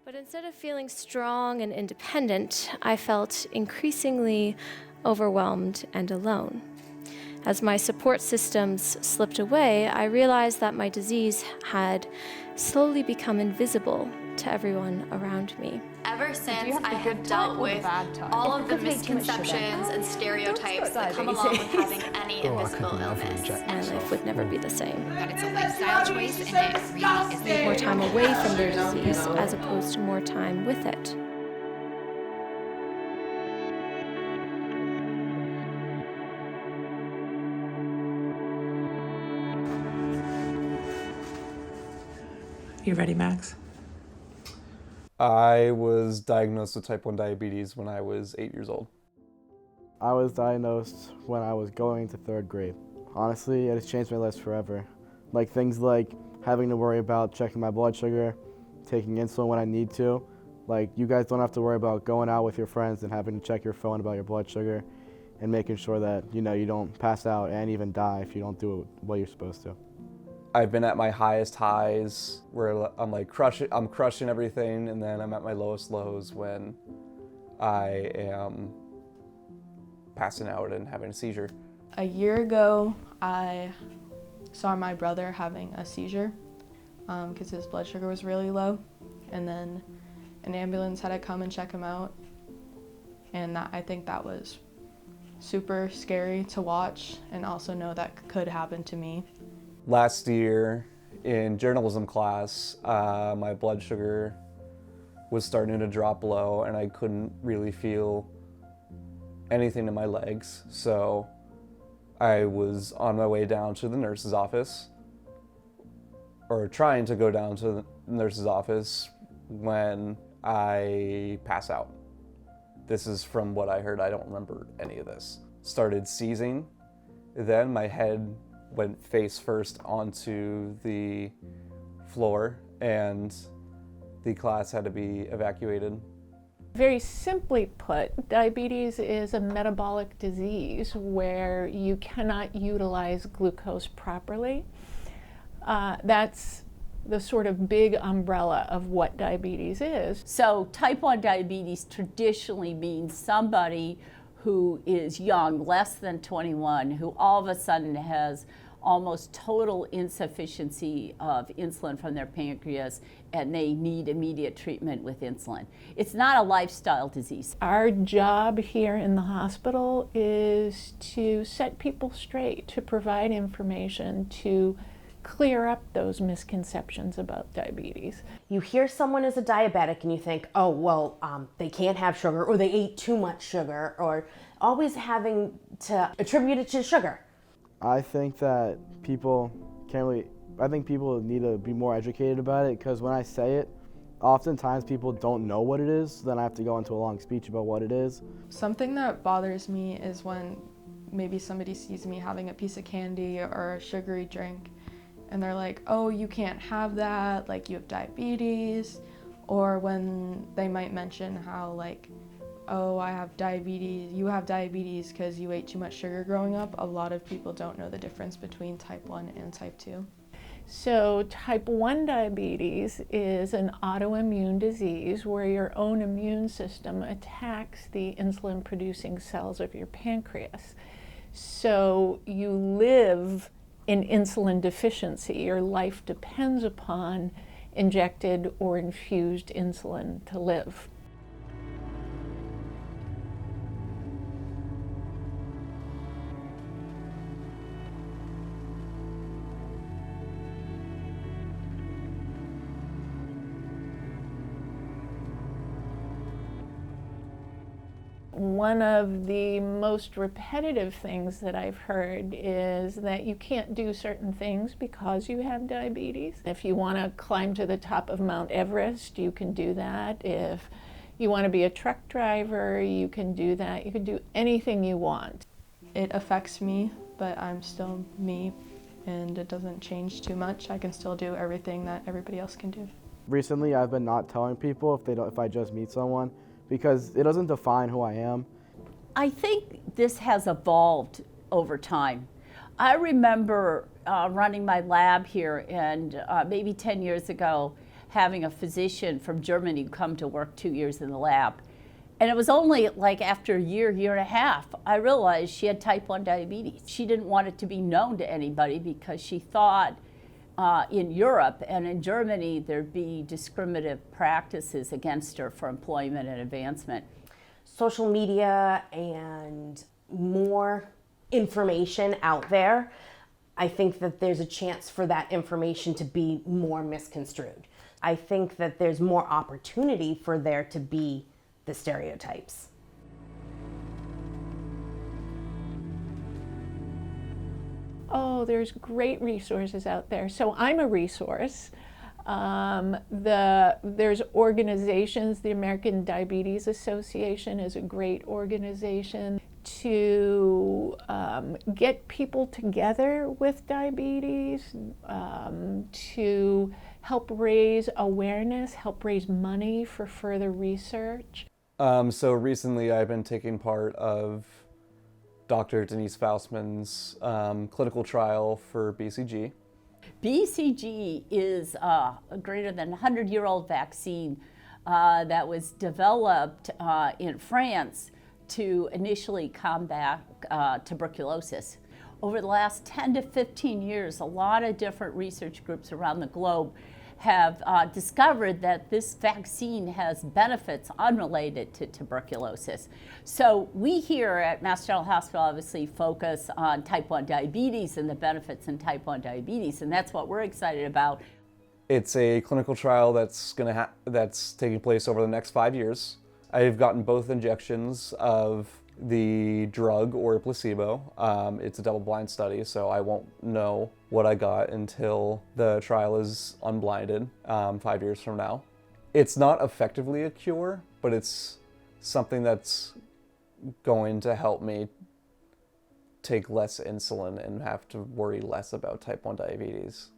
But instead of feeling strong and independent, I felt increasingly overwhelmed and alone. As my support systems slipped away, I realized that my disease had slowly become invisible to everyone around me. Ever since I have dealt with all of the misconceptions and stereotypes that come along with having any invisible illness, My life would never be the same. That it's a lifestyle choice and it really is. Need more time away from their disease as opposed to more time with it. You ready, Max? I was diagnosed with type 1 diabetes when I was 8 years old. I was diagnosed when I was going into 3rd grade. Honestly, it has changed my life forever. Like things like having to worry about checking my blood sugar, taking insulin when I need to. Like you guys don't have to worry about going out with your friends and having to check your phone about your blood sugar and making sure that you don't pass out and even die if you don't do what you're supposed to. I've been at my highest highs where I'm like crushing everything, and then I'm at my lowest lows when I am passing out and having a seizure. A year ago, I saw my brother having a seizure because his blood sugar was really low, and then an ambulance had to come and check him out, and I think that was super scary to watch and also know that could happen to me. Last year in journalism class, my blood sugar was starting to drop low and I couldn't really feel anything in my legs. So I was on my way down to the nurse's office, or trying to go down to the nurse's office, when I pass out. This is from what I heard. I don't remember any of this. Started seizing. Then my head went face first onto the floor and the class had to be evacuated. Very simply put, diabetes is a metabolic disease where you cannot utilize glucose properly. That's the sort of big umbrella of what diabetes is. So type 1 diabetes traditionally means somebody who is young, less than 21, who all of a sudden has almost total insufficiency of insulin from their pancreas, and they need immediate treatment with insulin. It's not a lifestyle disease. Our job here in the hospital is to set people straight, to provide information, to clear up those misconceptions about diabetes. You hear someone is a diabetic and you think, oh, well, they can't have sugar, or they ate too much sugar, or always having to attribute it to sugar. I think that people need to be more educated about it, because when I say it, oftentimes people don't know what it is, then I have to go into a long speech about what it is. Something that bothers me is when maybe somebody sees me having a piece of candy or a sugary drink and they're like, oh, you can't have that, like you have diabetes. Or when they might mention how like, oh, I have diabetes, you have diabetes because you ate too much sugar growing up. A lot of people don't know the difference between type 1 and type 2. So type 1 diabetes is an autoimmune disease where your own immune system attacks the insulin-producing cells of your pancreas. So you live in insulin deficiency. Your life depends upon injected or infused insulin to live. One of the most repetitive things that I've heard is that you can't do certain things because you have diabetes. If you want to climb to the top of Mount Everest, you can do that. If you want to be a truck driver, you can do that. You can do anything you want. It affects me, but I'm still me, and it doesn't change too much. I can still do everything that everybody else can do. Recently, I've been not telling people if I just meet someone, because it doesn't define who I am. I think this has evolved over time. I remember running my lab here, and maybe 10 years ago, having a physician from Germany come to work 2 years in the lab. And it was only like after a year and a half, I realized she had type 1 diabetes. She didn't want it to be known to anybody because she thought in Europe and in Germany there'd be discriminative practices against her for employment and advancement. Social media and more information out there, I think that there's a chance for that information to be more misconstrued. I think that there's more opportunity for there to be the stereotypes. Oh, there's great resources out there. So I'm a resource. There's organizations, the American Diabetes Association is a great organization to get people together with diabetes, to help raise awareness, help raise money for further research. So recently I've been taking part of Dr. Denise Faustman's clinical trial for BCG. BCG is a greater than 100-year-old vaccine that was developed in France to initially combat tuberculosis. Over the last 10 to 15 years, a lot of different research groups around the globe have discovered that this vaccine has benefits unrelated to tuberculosis. So we here at Mass General Hospital obviously focus on type 1 diabetes and the benefits in type 1 diabetes, and that's what we're excited about. It's a clinical trial that's taking place over the next 5 years. I've gotten both injections of the drug or a placebo. It's a double-blind study, so I won't know what I got until the trial is unblinded 5 years from now. It's not effectively a cure, but it's something that's going to help me take less insulin and have to worry less about type 1 diabetes.